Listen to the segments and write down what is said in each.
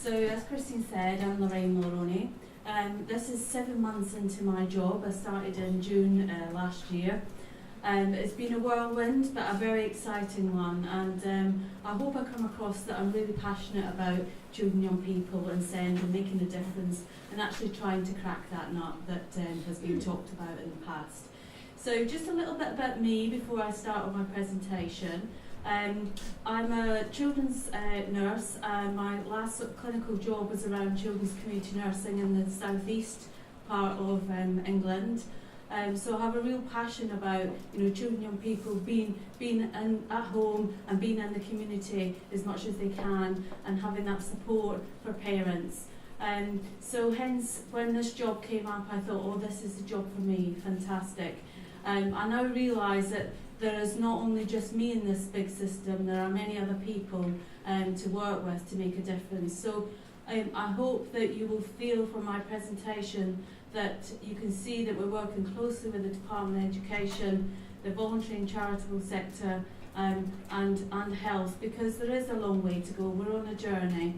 So as Christine said, I'm Lorraine Mulroney. This is 7 months into my job. I started in June last year. It's been a whirlwind, but a very exciting one, and I hope I come across that I'm really passionate about children, young people and SEND and making a difference and actually trying to crack that nut that has been talked about in the past. So just a little bit about me before I start with my presentation. I'm a children's nurse. My last sort of clinical job was around children's community nursing in the southeast part of England. So I have a real passion about children, young people being at home and being in the community as much as they can and having that support for parents. So hence when this job came up, I thought, oh, this is the job for me, fantastic. I now realise that there is not only just me in this big system, there are many other people to work with to make a difference. So I hope that you will feel from my presentation that you can see that we're working closely with the Department of Education, the voluntary and charitable sector and health, because there is a long way to go. We're on a journey.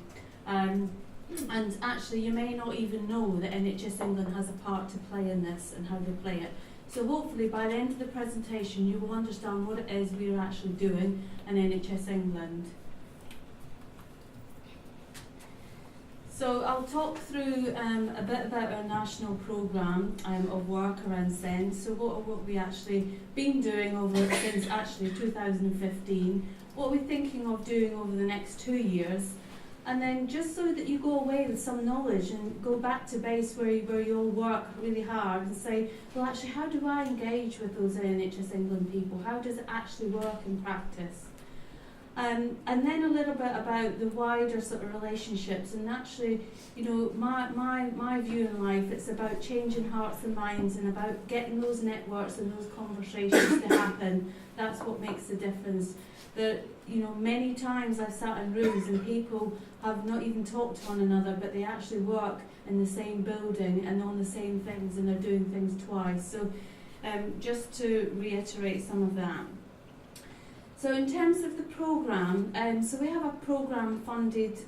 And actually you may not even know that NHS England has a part to play in this and how they play it. So hopefully by the end of the presentation you will understand what it is we are actually doing in NHS England. So I'll talk through a bit about our national programme of work around SEND. So what we actually been doing since actually 2015, what we're thinking of doing over the next 2 years, and then just so that you go away with some knowledge and go back to base where you all work really hard and say, well actually how do I engage with those NHS England people? How does it actually work in practice? And then a little bit about the wider sort of relationships, and actually, my view in life, it's about changing hearts and minds and about getting those networks and those conversations to happen. That's what makes the difference. That, many times I've sat in rooms and people have not even talked to one another, but they actually work in the same building and on the same things, and they're doing things twice. So just to reiterate some of that. So in terms of the programme, so we have a programme funded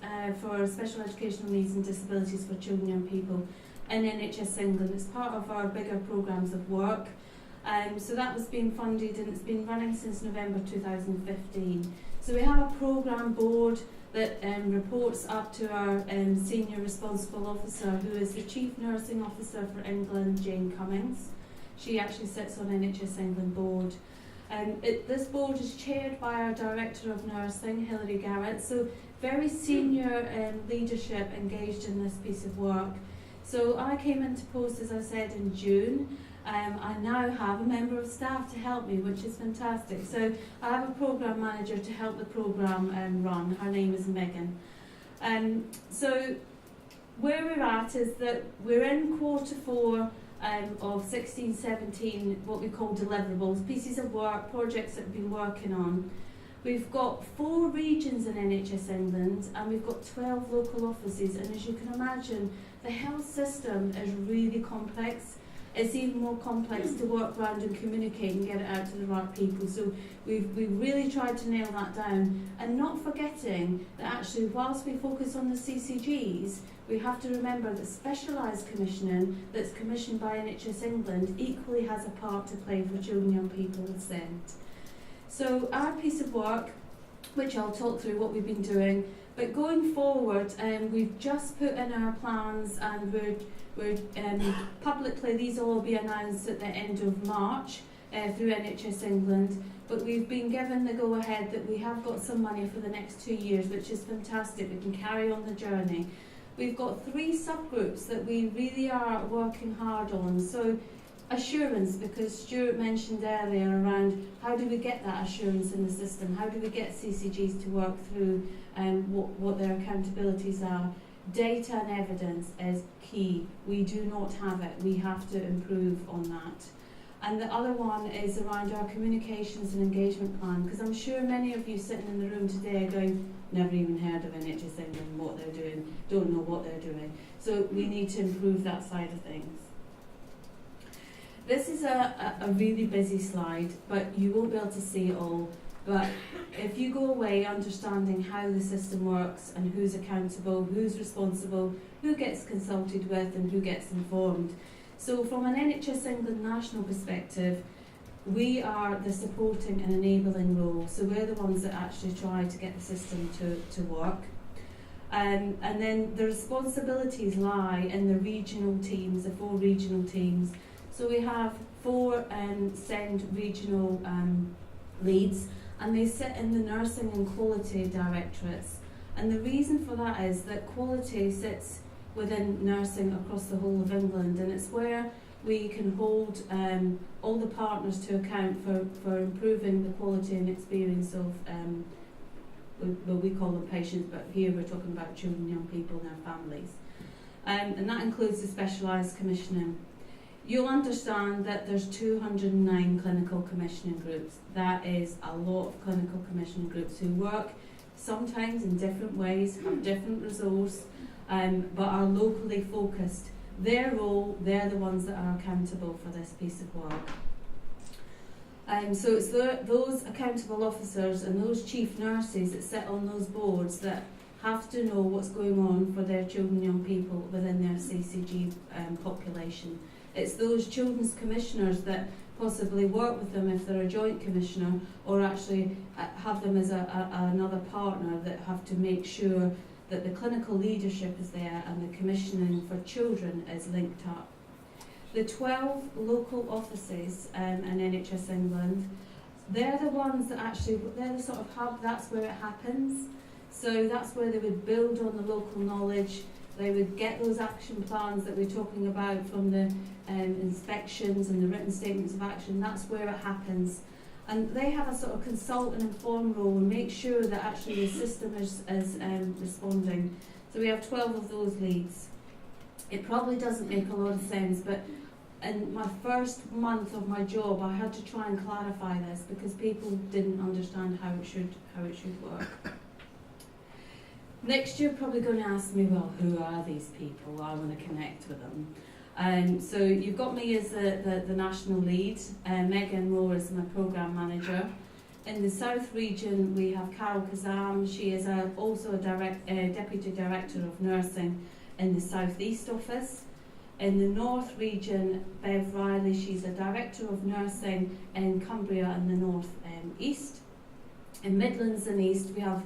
for special educational needs and disabilities for children and young people in NHS England. It's part of our bigger programmes of work. So that was being funded and it's been running since November 2015. So we have a programme board that reports up to our senior responsible officer, who is the Chief Nursing Officer for England, Jane Cummings. She actually sits on NHS England board. This board is chaired by our Director of Nursing, Hilary Garrett, so very senior leadership engaged in this piece of work. So I came into post, as I said, in June. I now have a member of staff to help me, which is fantastic. So I have a programme manager to help the programme run. Her name is Megan. So where we're at is that we're in Q4 of 16-17, what we call deliverables, pieces of work, projects that we've been working on. We've got 4 regions in NHS England and we've got 12 local offices, and as you can imagine, the health system is really complex. It's even more complex to work around and communicate and get it out to the right people. So we've really tried to nail that down, and not forgetting that actually whilst we focus on the CCGs, we have to remember that specialised commissioning that's commissioned by NHS England equally has a part to play for children and young people with SEND. So our piece of work, which I'll talk through what we've been doing, but going forward, we've just put in our plans, and we're publicly, these will all be announced at the end of March through NHS England, but we've been given the go-ahead that we have got some money for the next 2 years, which is fantastic. We can carry on the journey. We've got 3 subgroups that we really are working hard on. So assurance, because Stuart mentioned earlier around how do we get that assurance in the system, how do we get CCGs to work through what their accountabilities are. Data and evidence is key. We do not have it. We have to improve on that. And the other one is around our communications and engagement plan, because I'm sure many of you sitting in the room today are going, never even heard of NHS England, what they're doing, don't know what they're doing. So we need to improve that side of things. This is a really busy slide, but you won't be able to see it all. But if you go away understanding how the system works and who's accountable, who's responsible, who gets consulted with and who gets informed. So from an NHS England national perspective, we are the supporting and enabling role. So we're the ones that actually try to get the system to work. And then the responsibilities lie in the regional teams, the 4 regional teams. So we have 4 SEND regional leads, and they sit in the nursing and quality directorates. And the reason for that is that quality sits within nursing across the whole of England, and it's where we can hold all the partners to account for improving the quality and experience of, well, we call them patients, but here we're talking about children, young people and their families. And that includes the specialised commissioning. You'll understand that there's 209 clinical commissioning groups. That is a lot of clinical commissioning groups who work sometimes in different ways, have different resource, but are locally focused. Their role, they're the ones that are accountable for this piece of work. So it's those accountable officers and those chief nurses that sit on those boards that have to know what's going on for their children and young people within their CCG population. It's those children's commissioners that possibly work with them if they're a joint commissioner, or actually have them as another partner that have to make sure that the clinical leadership is there and the commissioning for children is linked up. The 12 local offices in NHS England, they're the ones that actually, they're the sort of hub, that's where it happens. So that's where they would build on the local knowledge, they would get those action plans that we're talking about from the inspections and the written statements of action, that's where it happens. And they have a sort of consult and inform role and make sure that actually the system is responding. So we have 12 of those leads. It probably doesn't make a lot of sense, but in my first month of my job, I had to try and clarify this because people didn't understand how it should work. Next, you're probably going to ask me, well, who are these people? I want to connect with them. So you've got me as the national lead, Megan Moore is my programme manager. In the South region, we have Carol Kazam. She is also a Deputy Director of Nursing in the South East office. In the North region, Bev Riley, she's a Director of Nursing in Cumbria in the North East. In Midlands and East, we have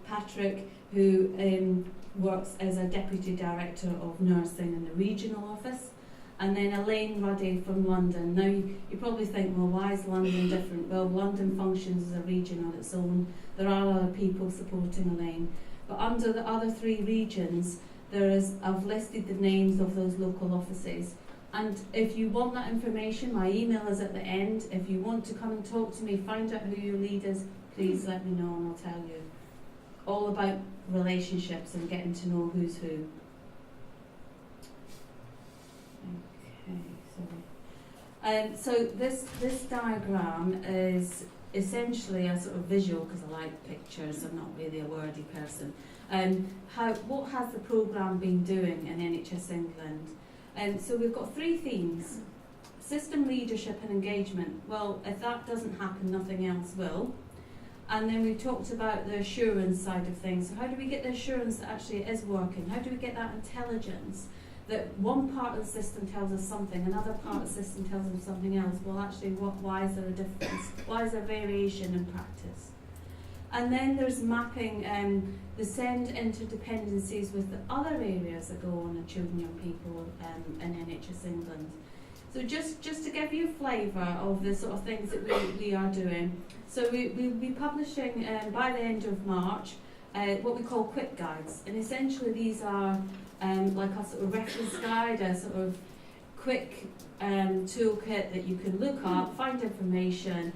Patrick, who works as a Deputy Director of Nursing in the regional office. And then Elaine Ruddy from London. Now, you probably think, well, why is London different? Well, London functions as a region on its own. There are other people supporting Elaine. But under the other 3 regions, I've listed the names of those local offices. And if you want that information, my email is at the end. If you want to come and talk to me, find out who your lead is, please let me know and I'll tell you. All about relationships and getting to know who's who. Okay, so this diagram is essentially a sort of visual, because I like pictures, I'm not really a wordy person. What has the programme been doing in NHS England? So we've got 3 themes. System leadership and engagement. Well, if that doesn't happen, nothing else will. And then we talked about the assurance side of things. So how do we get the assurance that actually it is working? How do we get that intelligence that one part of the system tells us something, another part of the system tells us something else? Well, actually, why is there a difference? Why is there variation in practice? And then there's mapping the SEND interdependencies with the other areas that go on in children and young people in NHS England. So just to give you a flavour of the sort of things that we are doing. So we'll be publishing by the end of March what we call quick guides. And essentially these are like a sort of reference guide, a sort of quick toolkit that you can look up, find information.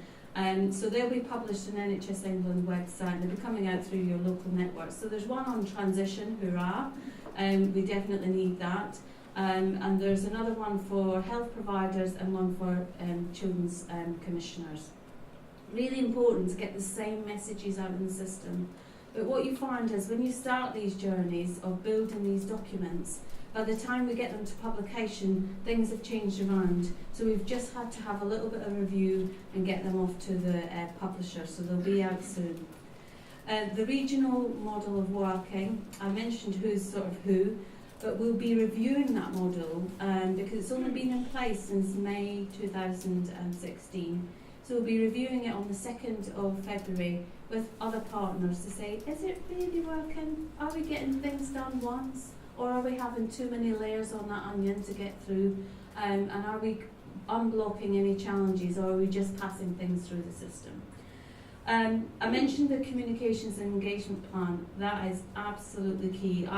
So they'll be published on NHS England website and they'll be coming out through your local networks. So there's one on transition, hurrah. We definitely need that. And there's another one for health providers and one for children's commissioners. Really important to get the same messages out in the system. But what you find is when you start these journeys of building these documents, by the time we get them to publication, things have changed around. So we've just had to have a little bit of review and get them off to the publisher, so they'll be out soon. The regional model of working, I mentioned who's sort of who, but we'll be reviewing that model because it's only been in place since May 2016. So we'll be reviewing it on the 2nd of February with other partners to say, is it really working? Are we getting things done once? Or are we having too many layers on that onion to get through? And are we unblocking any challenges, or are we just passing things through the system? I mentioned the communications and engagement plan. That is absolutely key.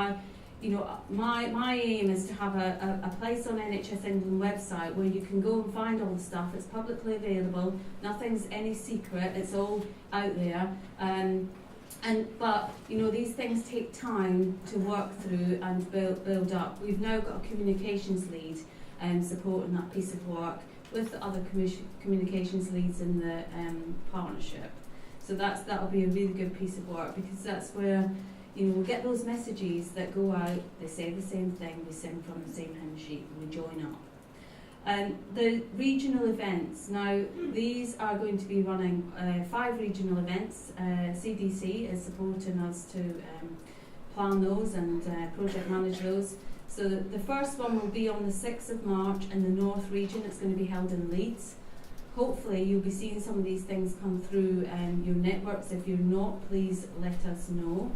My aim is to have a place on NHS England website where you can go and find all the stuff. It's publicly available. Nothing's any secret. It's all out there. But these things take time to work through and build up. We've now got a communications lead supporting that piece of work with the other communications leads in the partnership. So that'll be a really good piece of work, because that's where we'll get those messages that go out. They say the same thing. We sing from the same hymn sheet, and we join up. The regional events. Now, these are going to be running 5 regional events. CDC is supporting us to plan those and project manage those. So the first one will be on the 6th of March in the North region. It's going to be held in Leeds. Hopefully you'll be seeing some of these things come through your networks. If you're not, please let us know.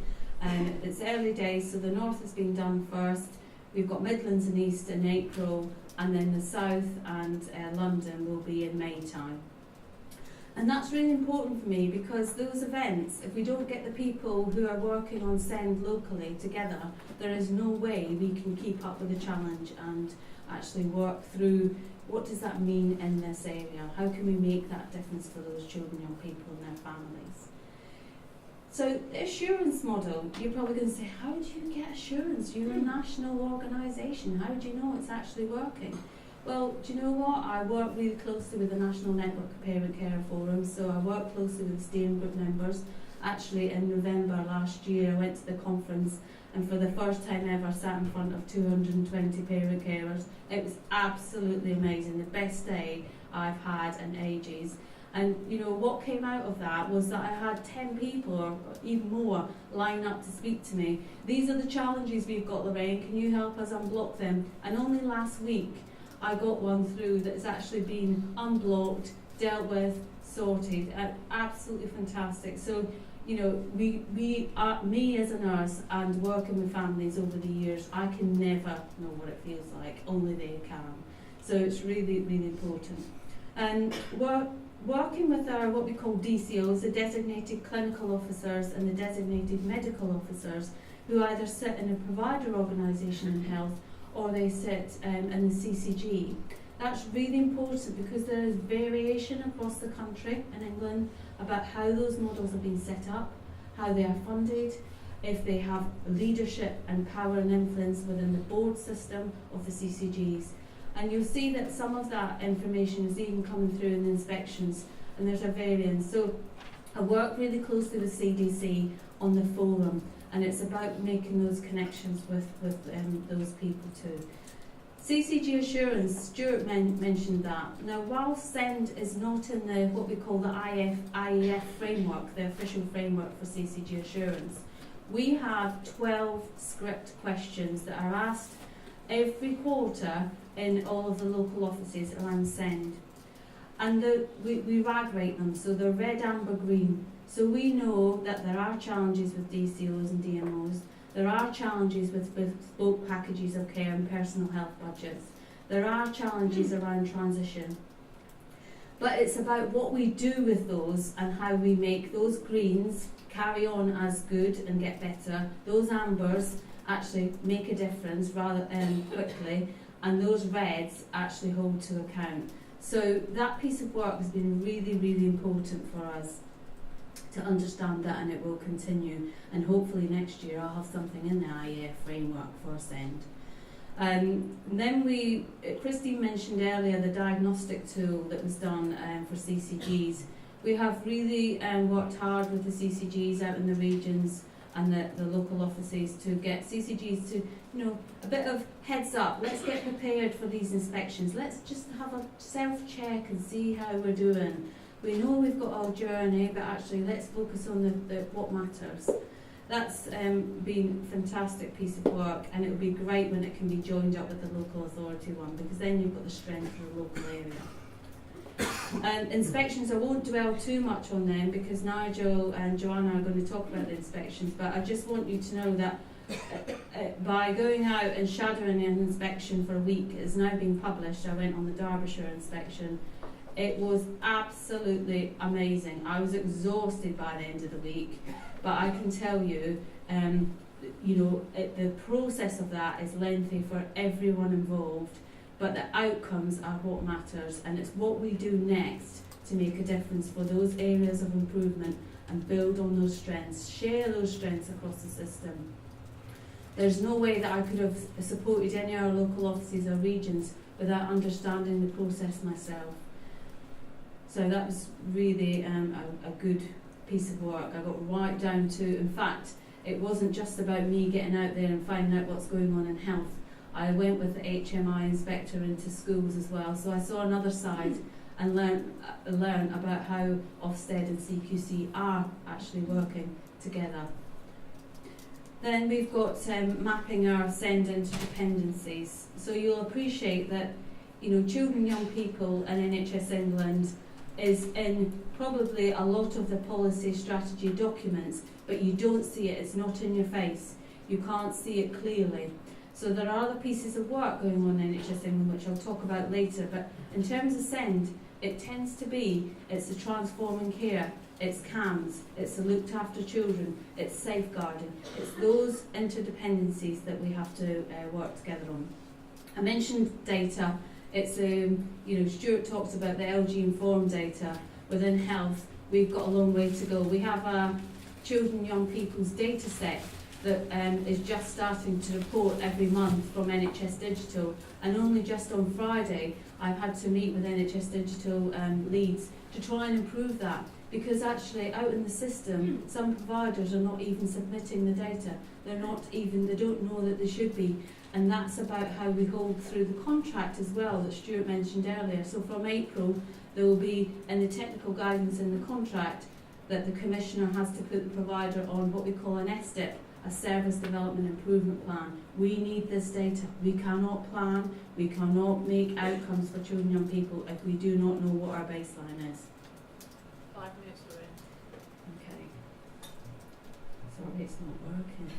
It's early days, so the North has been done first. We've got Midlands and East in April, and then the South and London will be in May time. And that's really important for me, because those events, if we don't get the people who are working on SEND locally together, there is no way we can keep up with the challenge and actually work through what does that mean in this area. How can we make that difference for those children, young people and their families? So the assurance model, you're probably going to say, how do you get assurance? You're a national organisation. How do you know it's actually working? Well, do you know what? I work really closely with the National Network of Parent Care Forums, so I work closely with the steering group members. Actually, in November last year, I went to the conference, and for the first time ever sat in front of 220 parent carers. It was absolutely amazing, the best day I've had in ages. And what came out of that was that I had 10 people or even more line up to speak to me. These are the challenges we've got, Lorraine, can you help us unblock them? And only last week I got one through that's actually been unblocked, dealt with, sorted. Absolutely fantastic. So we are, me as a nurse and working with families over the years, I can never know what it feels like, only they can. So it's really, really important. And working with our what we call DCOs, the designated clinical officers and the designated medical officers, who either sit in a provider organisation in health or they sit in the CCG. That's really important, because there is variation across the country in England about how those models have been set up, how they are funded, if they have leadership and power and influence within the board system of the CCGs. And you'll see that some of that information is even coming through in the inspections, and there's a variance. So I work really closely with CDC on the forum, and it's about making those connections with those people too. CCG assurance, Stuart mentioned that. Now, while SEND is not in the what we call the IEF framework, the official framework for CCG assurance, we have 12 script questions that are asked every quarter in all of the local offices around SEND. And we RAG rate them, so they're red, amber, green. So we know that there are challenges with DCOs and DMOs. There are challenges with bespoke packages of care and personal health budgets. There are challenges around transition. But it's about what we do with those and how we make those greens carry on as good and get better. Those ambers actually make a difference rather quickly, and those reds actually hold to account. So that piece of work has been really, really important for us to understand that, and it will continue. And hopefully next year I'll have something in the IEF framework for SEND. Then Christine mentioned earlier the diagnostic tool that was done for CCGs. We have really worked hard with the CCGs out in the regions and the local offices to get CCGs to, a bit of heads up. Let's get prepared for these inspections. Let's just have a self-check and see how we're doing. We know we've got our journey, but actually let's focus on the what matters. That's been a fantastic piece of work, and it would be great when it can be joined up with the local authority one, because then you've got the strength of the local area. Inspections, I won't dwell too much on them because Nigel and Joanna are going to talk about the inspections, but I just want you to know that by going out and shadowing an inspection for a week, it's now been published. I went on the Derbyshire inspection. It was absolutely amazing. I was exhausted by the end of the week, but I can tell you, the process of that is lengthy for everyone involved. But the outcomes are what matters, and it's what we do next to make a difference for those areas of improvement and build on those strengths, share those strengths across the system. There's no way that I could have supported any of our local offices or regions without understanding the process myself. So that was really a good piece of work. I got right down to, in fact, it wasn't just about me getting out there and finding out what's going on in health. I went with the HMI inspector into schools as well, so I saw another side and learn about how Ofsted and CQC are actually working together. Then we've got mapping our send interdependencies. So you'll appreciate that, children, young people and NHS England is in probably a lot of the policy strategy documents, but you don't see it, it's not in your face. You can't see it clearly. So there are other pieces of work going on in NHS England, which I'll talk about later, but in terms of SEND, it tends to be, it's the transforming care, it's CAMS, it's the looked after children, it's safeguarding, it's those interdependencies that we have to work together on. I mentioned data, it's, Stuart talks about the LG Inform data within health. We've got a long way to go. We have a children, young people's data set that is just starting to report every month from NHS Digital, and only just on Friday I've had to meet with NHS Digital leads to try and improve that, because actually out in the system some providers are not even submitting the data. They don't know that they should be, and that's about how we hold through the contract as well that Stuart mentioned earlier. So from April there will be, in the technical guidance in the contract, that the Commissioner has to put the provider on what we call an SDIP, a Service Development Improvement Plan. We need this data. We cannot plan, we cannot make outcomes for children and young people if we do not know what our baseline is. 5 minutes, Lorraine. Okay. Sorry, it's not working.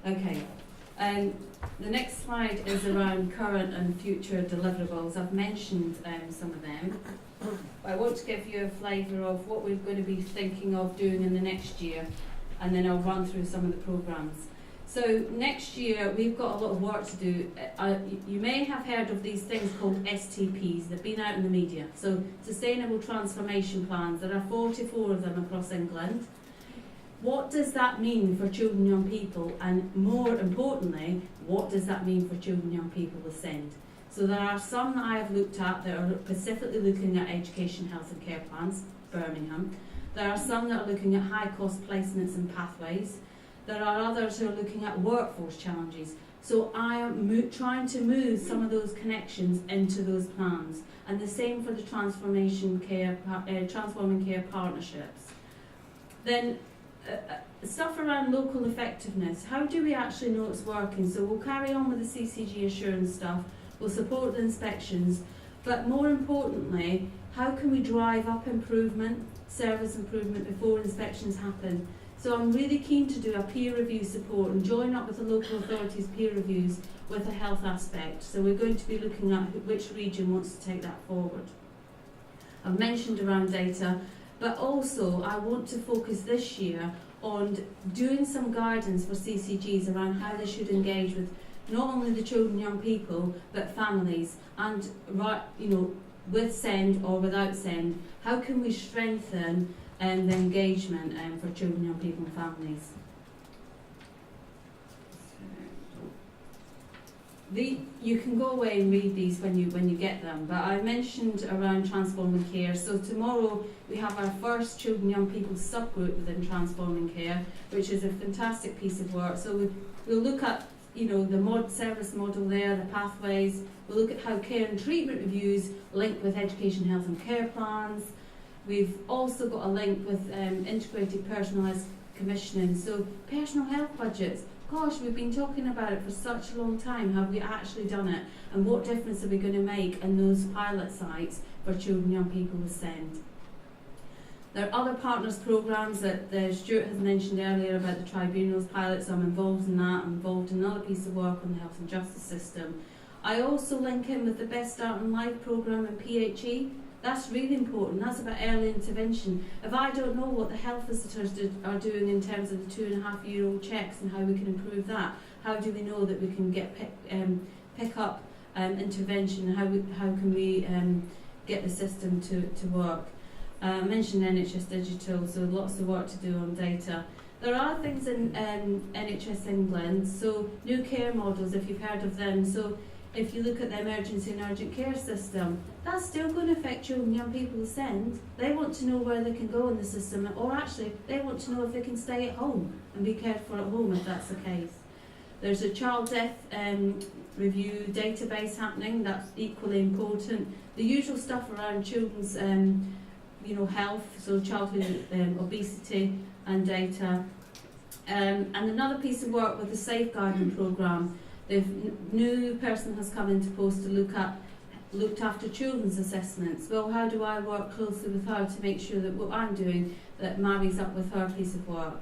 Okay. The next slide is around current and future deliverables. I've mentioned some of them. I want to give you a flavour of what we're going to be thinking of doing in the next year, and then I'll run through some of the programmes. So next year we've got a lot of work to do. You may have heard of these things called STPs. They've been out in the media. So Sustainable Transformation Plans. There are 44 of them across England. What does that mean for children and young people? And more importantly, what does that mean for children and young people with SEND? So there are some that I have looked at that are specifically looking at education, health and care plans, Birmingham. There are some that are looking at high cost placements and pathways. There are others who are looking at workforce challenges. So I am trying to move some of those connections into those plans. And the same for the transforming care partnerships. Then stuff around local effectiveness. How do we actually know it's working? So we'll carry on with the CCG assurance stuff. We'll support the inspections. But more importantly, how can we drive up improvement, service improvement before inspections happen? So I'm really keen to do a peer review support and join up with the local authorities' peer reviews with a health aspect. So we're going to be looking at which region wants to take that forward. I've mentioned around data, but also I want to focus this year on doing some guidance for CCGs around how they should engage with not only the children and young people, but families, and with SEND or without SEND, how can we strengthen the engagement for children, young people and families. You can go away and read these when you get them, but I mentioned around transforming care. So tomorrow we have our first children and young people subgroup within transforming care, which is a fantastic piece of work. So we'll look at the service model there, the pathways. We'll look at how care and treatment reviews link with education, health and care plans. We've also got a link with integrated personalised commissioning. So personal health budgets. Gosh, we've been talking about it for such a long time. Have we actually done it? And what difference are we going to make in those pilot sites for children and young people with SEND? There are other partners programmes that Stuart has mentioned earlier about the tribunals pilots. I'm involved in that. I'm involved in another piece of work on the health and justice system. I also link in with the Best Start in Life programme in PHE. That's really important. That's about early intervention. If I don't know what the health visitors are doing in terms of the 2.5-year-old checks and how we can improve that, how do we know that we can get pick up intervention, and how can we get the system to work? I mentioned NHS Digital, so lots of work to do on data. There are things in NHS England, so new care models, if you've heard of them. So if you look at the emergency and urgent care system, that's still going to affect children and young people with SEND. They want to know where they can go in the system, or actually they want to know if they can stay at home and be cared for at home if that's the case. There's a child death review database happening, that's equally important. The usual stuff around children's health, so childhood obesity and data. And another piece of work with the safeguarding programme. The new person has come into post to looked after children's assessments. Well, how do I work closely with her to make sure that what I'm doing that marries up with her piece of work?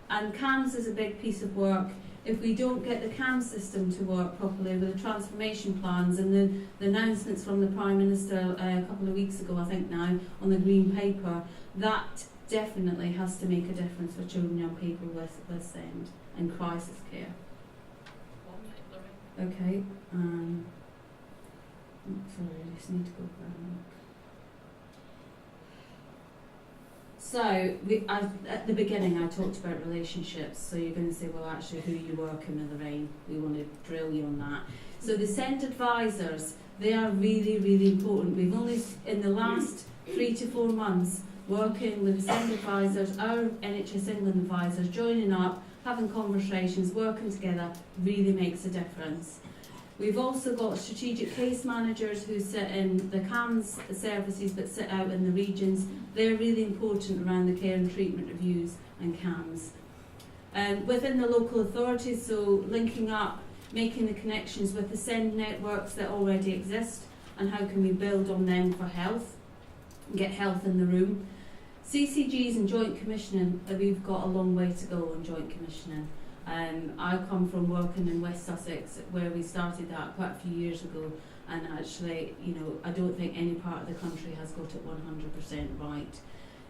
And CAMS is a big piece of work. If we don't get the CAMS system to work properly with the transformation plans and the announcements from the Prime Minister a couple of weeks ago, I think now, on the Green Paper, that definitely has to make a difference for children and young people with SEND and crisis care. Okay, sorry, I just need to go back. So, at the beginning I talked about relationships, so you're going to say, well actually who are you working with, Lorraine? We want to drill you on that. So the SEND advisors, they are really, really important. We've only, in the last 3 to 4 months, working with the SEND advisors, our NHS England advisors, joining up, having conversations, working together, really makes a difference. We've also got strategic case managers who sit in the CAMS services but sit out in the regions. They're really important around the care and treatment reviews and CAMS. Within the local authorities, so linking up, making the connections with the SEND networks that already exist, and how can we build on them for health, and get health in the room. CCGs and joint commissioning, we've got a long way to go on joint commissioning. I come from working in West Sussex where we started that quite a few years ago, and actually, I don't think any part of the country has got it 100% right.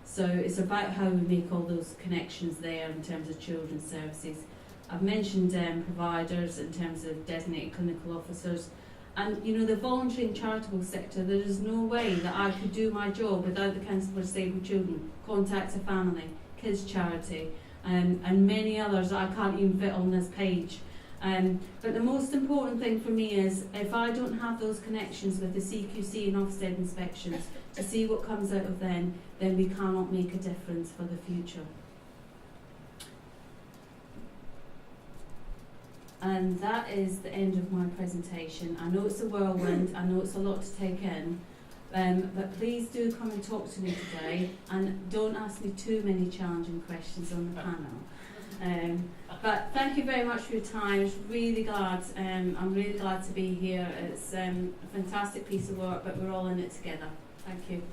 So it's about how we make all those connections there in terms of children's services. I've mentioned providers in terms of designated clinical officers. And the voluntary and charitable sector, there is no way that I could do my job without the Council for Disabled Children, Contact a Family, Kids Charity, and many others that I can't even fit on this page. But the most important thing for me is, if I don't have those connections with the CQC and Ofsted inspections to see what comes out of them, then we cannot make a difference for the future. And that is the end of my presentation. I know it's a whirlwind, I know it's a lot to take in, but please do come and talk to me today, and don't ask me too many challenging questions on the panel. But thank you very much for your time. I'm really glad to be here. It's a fantastic piece of work, but we're all in it together. Thank you.